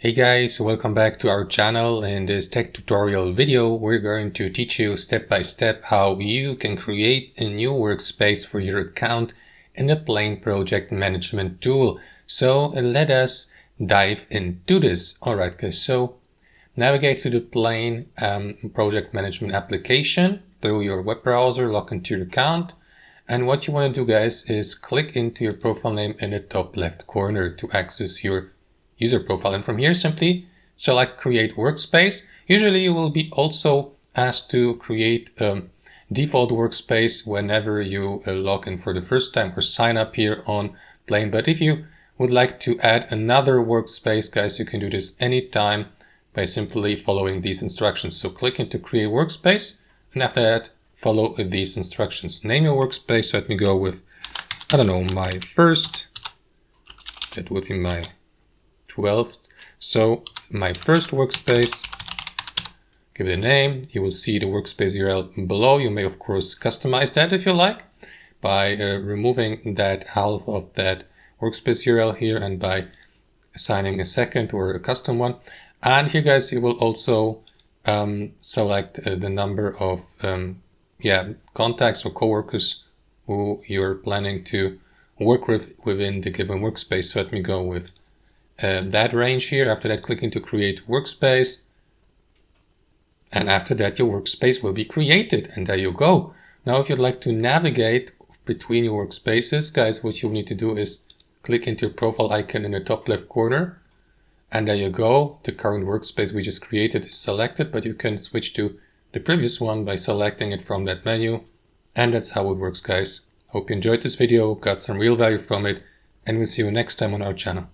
Hey guys, welcome back to our channel. In this tech tutorial video, we're going to teach you step by step how you can create a new workspace for your account in the Plain project management tool. So let us dive into this. Alright guys, so navigate to the Plain project management application through your web browser, log into your account. And what you want to do guys is click into your profile name in the top left corner to access your user profile, and from here simply select create workspace. Usually you will be also asked to create a default workspace whenever you log in for the first time or sign up here on Plain. But if you would like to add another workspace guys, you can do this anytime by simply following these instructions. So click into create workspace, and after that follow these instructions. Name your workspace. So let me go with, I don't know, my first. That would be my 12th. So my first workspace, give it a name. You will see the workspace URL below. You may of course customize that if you like by removing that half of that workspace URL here and by assigning a second or a custom one. And here guys, you will also select the number of contacts or coworkers who you're planning to work with within the given workspace. So let me go with that range here. After that, click into create workspace, and after that your workspace will be created, and there you go. Now if you'd like to navigate between your workspaces guys, what you'll need to do is click into your profile icon in the top left corner, and there you go. The current workspace we just created is selected, but you can switch to the previous one by selecting it from that menu. And that's how it works guys. Hope you enjoyed this video, got some real value from it, and we'll see you next time on our channel.